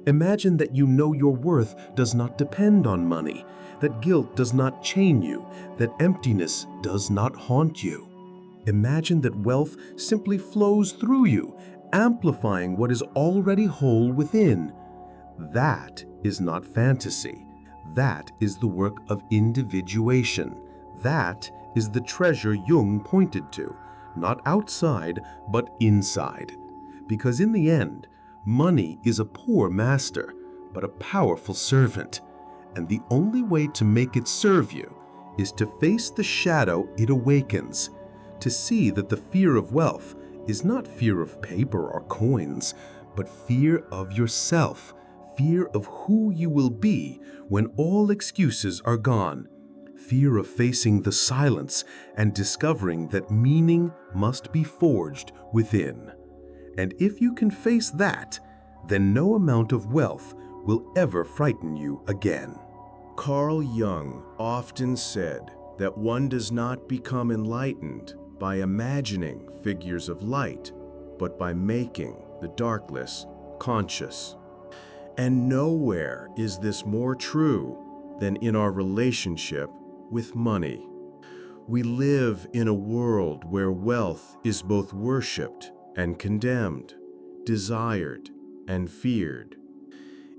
Imagine that you know your worth does not depend on money, that guilt does not chain you, that emptiness does not haunt you. Imagine that wealth simply flows through you, amplifying what is already whole within. That is not fantasy. That is the work of individuation. That is the treasure Jung pointed to, not outside, but inside. Because in the end, money is a poor master, but a powerful servant. And the only way to make it serve you is to face the shadow it awakens, to see that the fear of wealth is not fear of paper or coins, but fear of yourself, fear of who you will be when all excuses are gone, fear of facing the silence and discovering that meaning must be forged within. And if you can face that, then no amount of wealth will ever frighten you again. Carl Jung often said that one does not become enlightened by imagining figures of light, but by making the darkness conscious. And nowhere is this more true than in our relationship with money. We live in a world where wealth is both worshipped and condemned, desired and feared.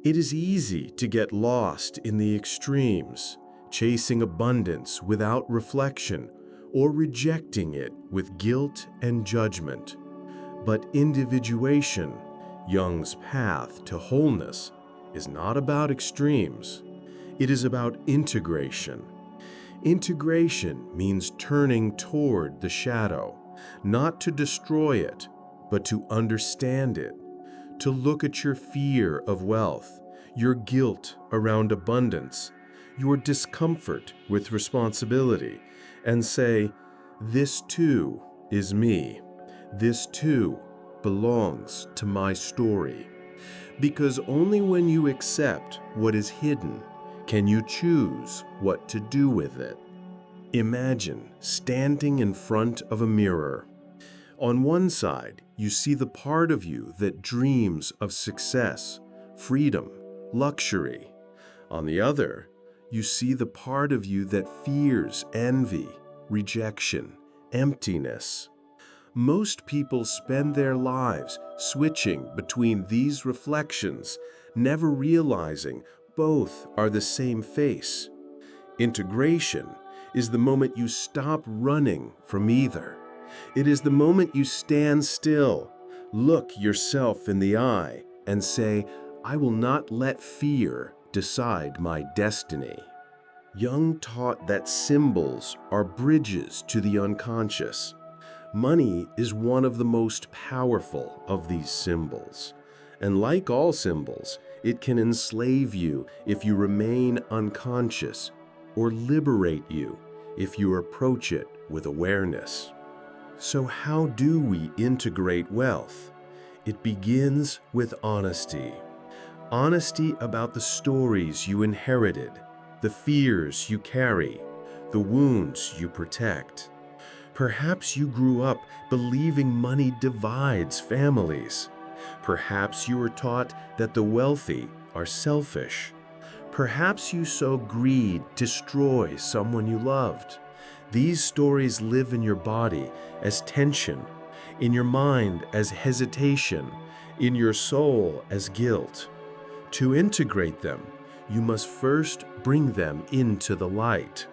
It is easy to get lost in the extremes, chasing abundance without reflection or rejecting it with guilt and judgment. But individuation, Jung's path to wholeness, is not about extremes. It is about integration. Integration means turning toward the shadow, not to destroy it, but to understand it, to look at your fear of wealth, your guilt around abundance, your discomfort with responsibility, and say, this too is me. This too belongs to my story. Because only when you accept what is hidden can you choose what to do with it. Imagine standing in front of a mirror. On one side, you see the part of you that dreams of success, freedom, luxury. On the other, you see the part of you that fears envy, rejection, emptiness. Most people spend their lives switching between these reflections, never realizing both are the same face. Integration is the moment you stop running from either. It is the moment you stand still, look yourself in the eye, and say, I will not let fear decide my destiny. Jung taught that symbols are bridges to the unconscious. Money is one of the most powerful of these symbols. And like all symbols, it can enslave you if you remain unconscious, or liberate you if you approach it with awareness. So how do we integrate wealth? It begins with honesty. Honesty about the stories you inherited, the fears you carry, the wounds you protect. Perhaps you grew up believing money divides families. Perhaps you were taught that the wealthy are selfish. Perhaps you saw greed destroy someone you loved. These stories live in your body as tension, in your mind as hesitation, in your soul as guilt. To integrate them, you must first bring them into the light.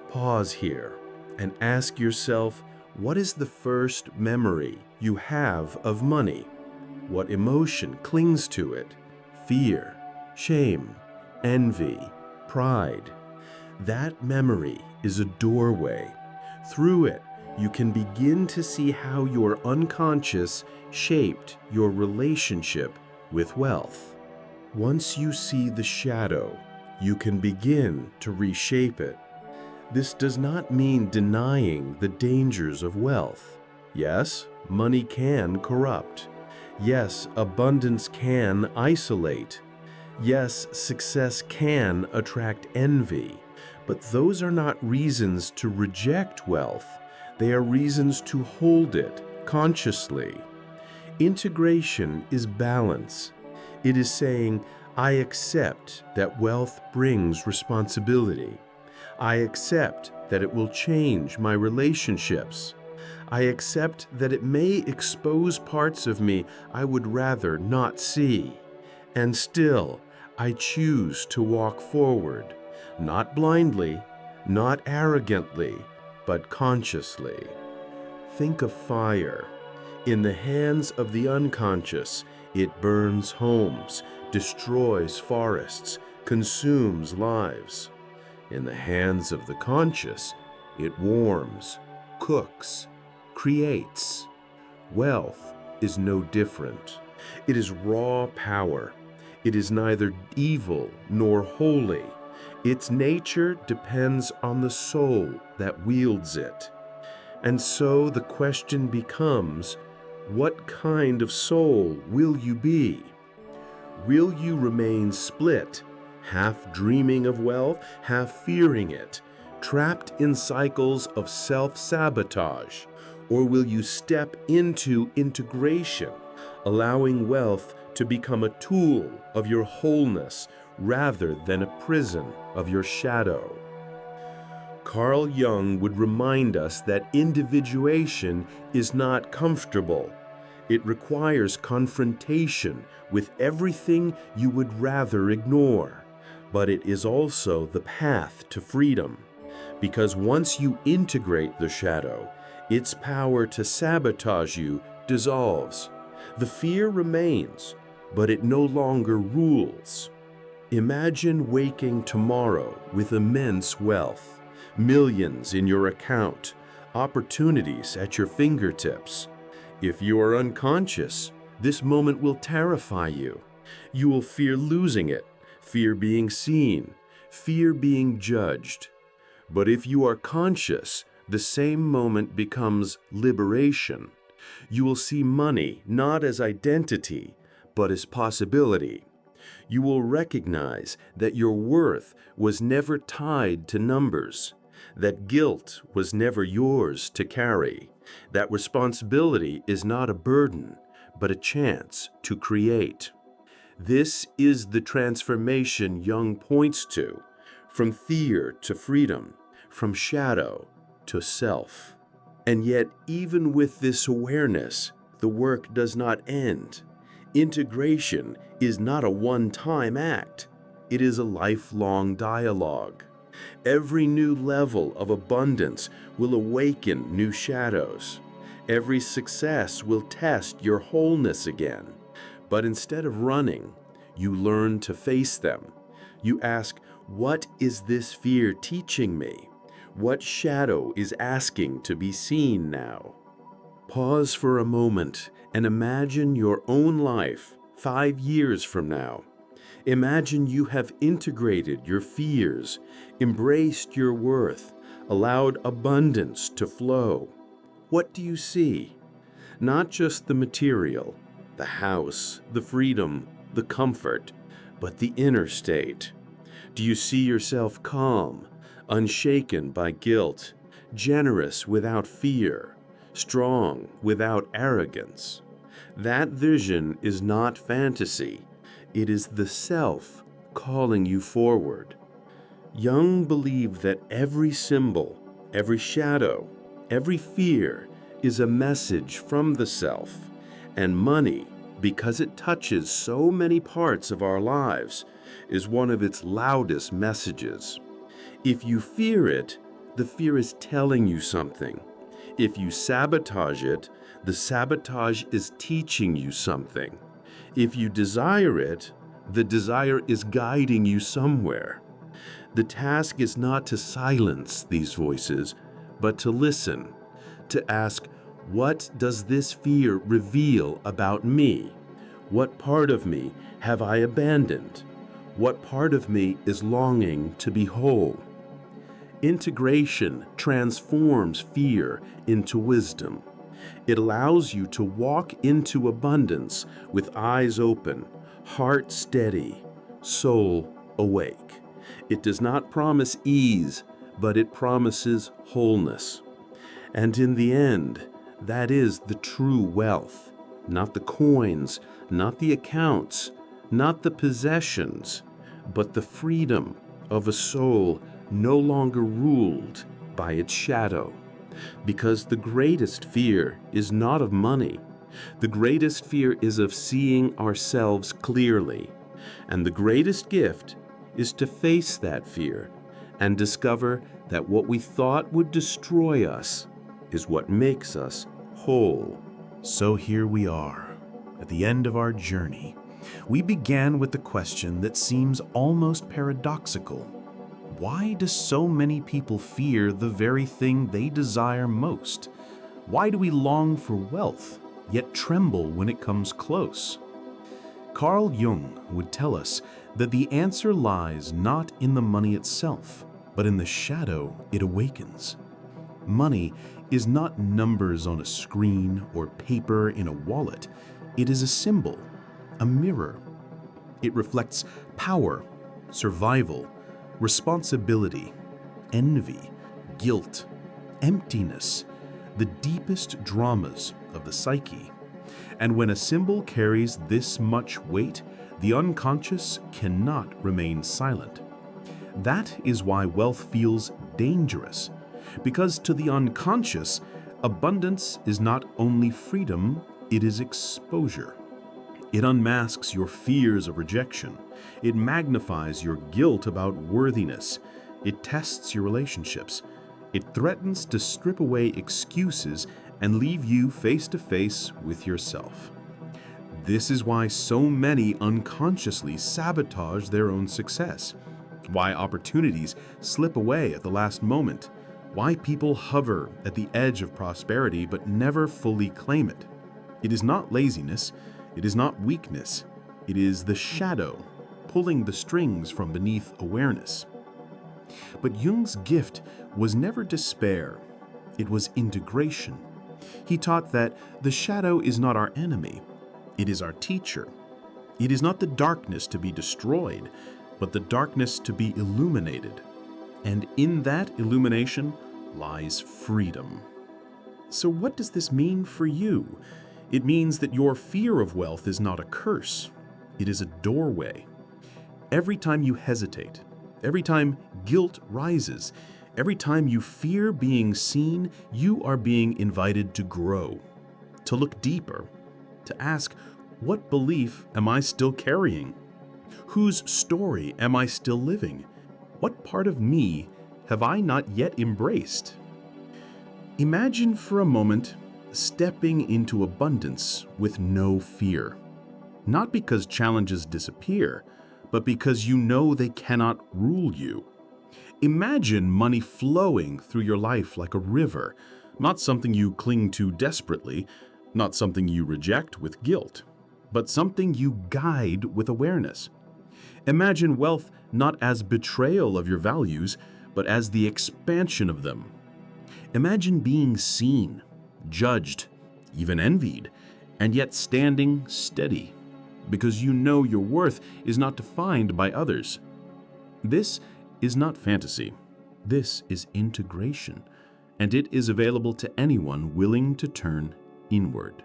Pause here and ask yourself, what is the first memory you have of money? What emotion clings to it? Fear, shame, envy, pride. That memory is a doorway. Through it, you can begin to see how your unconscious shaped your relationship with wealth. Once you see the shadow, you can begin to reshape it. This does not mean denying the dangers of wealth. Yes, money can corrupt. Yes, abundance can isolate. Yes, success can attract envy. But those are not reasons to reject wealth. They are reasons to hold it consciously. Integration is balance. It is saying, I accept that wealth brings responsibility. I accept that it will change my relationships. I accept that it may expose parts of me I would rather not see. And still, I choose to walk forward, not blindly, not arrogantly, but consciously. Think of fire. In the hands of the unconscious, it burns homes, destroys forests, consumes lives. In the hands of the conscious, it warms, cooks, creates. Wealth is no different. It is raw power. It is neither evil nor holy. Its nature depends on the soul that wields it. And so the question becomes, what kind of soul will you be? Will you remain split, half dreaming of wealth, half fearing it, trapped in cycles of self-sabotage? Or will you step into integration, allowing wealth to become a tool of your wholeness rather than a prison of your shadow? Carl Jung would remind us that individuation is not comfortable. It requires confrontation with everything you would rather ignore. But it is also the path to freedom. Because once you integrate the shadow, its power to sabotage you dissolves. The fear remains, but it no longer rules. Imagine waking tomorrow with immense wealth, millions in your account, opportunities at your fingertips. If you are unconscious, this moment will terrify you. You will fear losing it, fear being seen, fear being judged. But if you are conscious, the same moment becomes liberation. You will see money not as identity, but as possibility. You will recognize that your worth was never tied to numbers, that guilt was never yours to carry, that responsibility is not a burden, but a chance to create. This is the transformation Jung points to, from fear to freedom, from shadow to self. And yet, even with this awareness, the work does not end. Integration is not a one-time act. It is a lifelong dialogue. Every new level of abundance will awaken new shadows. Every success will test your wholeness again. But instead of running, you learn to face them. You ask, what is this fear teaching me? What shadow is asking to be seen now? Pause for a moment and imagine your own life 5 years from now. Imagine you have integrated your fears, embraced your worth, allowed abundance to flow. What do you see? Not just the material, the house, the freedom, the comfort, but the inner state. Do you see yourself calm, unshaken by guilt, generous without fear, strong without arrogance? That vision is not fantasy. It is the self calling you forward. Jung believed that every symbol, every shadow, every fear is a message from the self, and money, because it touches so many parts of our lives, is one of its loudest messages. If you fear it, the fear is telling you something. If you sabotage it, the sabotage is teaching you something. If you desire it, the desire is guiding you somewhere. The task is not to silence these voices, but to listen, to ask, what does this fear reveal about me? What part of me have I abandoned? What part of me is longing to be whole? Integration transforms fear into wisdom. It allows you to walk into abundance with eyes open, heart steady, soul awake. It does not promise ease, but it promises wholeness. And in the end, that is the true wealth, not the coins, not the accounts, not the possessions, but the freedom of a soul no longer ruled by its shadow. Because the greatest fear is not of money. The greatest fear is of seeing ourselves clearly. And the greatest gift is to face that fear and discover that what we thought would destroy us is what makes us whole. So here we are, at the end of our journey. We began with the question that seems almost paradoxical. Why do so many people fear the very thing they desire most? Why do we long for wealth, yet tremble when it comes close? Carl Jung would tell us that the answer lies not in the money itself, but in the shadow it awakens. Money is not numbers on a screen or paper in a wallet. It is a symbol, a mirror. It reflects power, survival, responsibility, envy, guilt, emptiness, the deepest dramas of the psyche. And when a symbol carries this much weight, the unconscious cannot remain silent. That is why wealth feels dangerous, because to the unconscious, abundance is not only freedom, it is exposure. It unmasks your fears of rejection. It magnifies your guilt about worthiness. It tests your relationships. It threatens to strip away excuses and leave you face to face with yourself. This is why so many unconsciously sabotage their own success, why opportunities slip away at the last moment, why people hover at the edge of prosperity but never fully claim it. It is not laziness, it is not weakness, it is the shadow pulling the strings from beneath awareness. But Jung's gift was never despair, it was integration. He taught that the shadow is not our enemy, it is our teacher. It is not the darkness to be destroyed, but the darkness to be illuminated. And in that illumination lies freedom. So what does this mean for you? It means that your fear of wealth is not a curse. It is a doorway. Every time you hesitate, every time guilt rises, every time you fear being seen, you are being invited to grow, to look deeper, to ask, what belief am I still carrying? Whose story am I still living? What part of me have I not yet embraced? Imagine for a moment stepping into abundance with no fear. Not because challenges disappear, but because you know they cannot rule you. Imagine money flowing through your life like a river, Not something you cling to desperately, not something you reject with guilt, but something you guide with awareness. Imagine wealth not as betrayal of your values, but as the expansion of them. Imagine being seen, judged, even envied, and yet standing steady, because you know your worth is not defined by others. This is not fantasy. This is integration, and it is available to anyone willing to turn inward.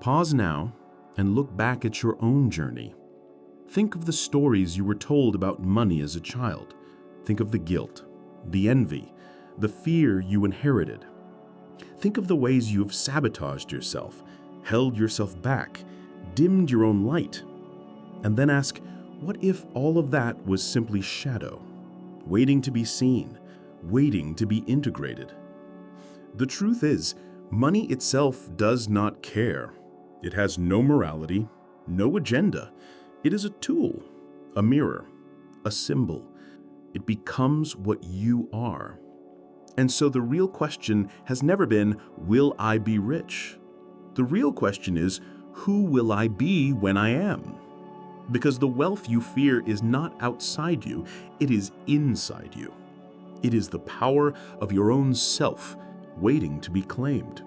Pause now and look back at your own journey. Think of the stories you were told about money as a child. Think of the guilt, the envy, the fear you inherited. Think of the ways you have sabotaged yourself, held yourself back, dimmed your own light. And then ask, what if all of that was simply shadow, waiting to be seen, waiting to be integrated? The truth is, money itself does not care. It has no morality, no agenda. It is a tool, a mirror, a symbol. It becomes what you are. And so the real question has never been, will I be rich? The real question is, who will I be when I am? Because the wealth you fear is not outside you, it is inside you. It is the power of your own self waiting to be claimed.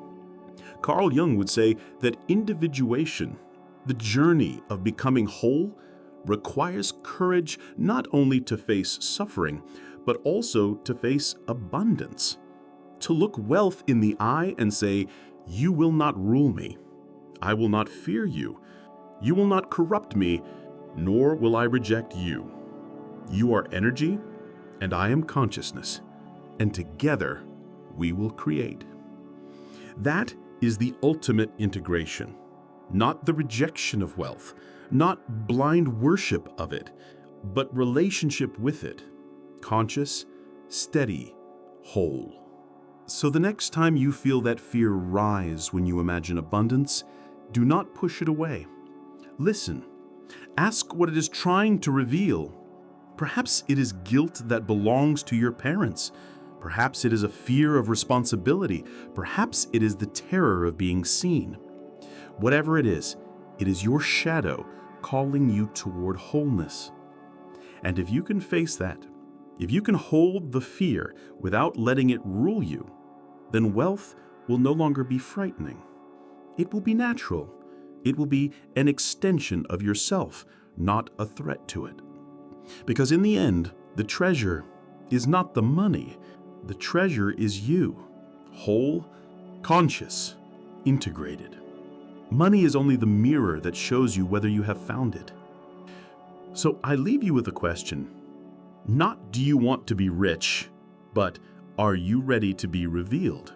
Carl Jung would say that individuation, the journey of becoming whole, requires courage not only to face suffering, but also to face abundance. To look wealth in the eye and say, you will not rule me. I will not fear you. You will not corrupt me, nor will I reject you. You are energy, and I am consciousness, and together we will create. That is the ultimate integration, not the rejection of wealth, not blind worship of it, but relationship with it, conscious, steady, whole. So the next time you feel that fear rise when you imagine abundance, do not push it away. Listen. Ask what it is trying to reveal. Perhaps it is guilt that belongs to your parents. Perhaps it is a fear of responsibility. Perhaps it is the terror of being seen. Whatever it is your shadow calling you toward wholeness. And if you can face that, if you can hold the fear without letting it rule you, then wealth will no longer be frightening. It will be natural. It will be an extension of yourself, not a threat to it. Because in the end, the treasure is not the money. The treasure is you, whole, conscious, integrated. Money is only the mirror that shows you whether you have found it. So I leave you with a question. Not do you want to be rich, but are you ready to be revealed?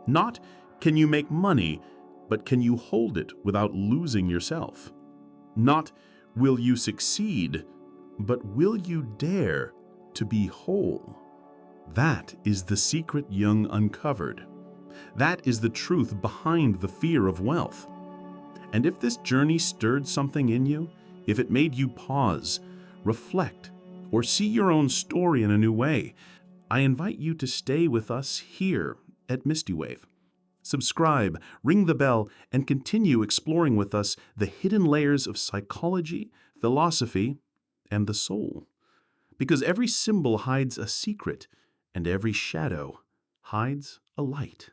Not can you make money, but can you hold it without losing yourself? Not will you succeed, but will you dare to be whole? That is the secret Jung uncovered. That is the truth behind the fear of wealth. And if this journey stirred something in you, if it made you pause, reflect, or see your own story in a new way, I invite you to stay with us here at Misty Wave. Subscribe, ring the bell, and continue exploring with us the hidden layers of psychology, philosophy, and the soul. Because every symbol hides a secret, and every shadow hides a light.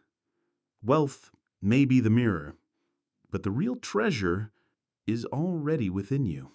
Wealth may be the mirror, but the real treasure is already within you.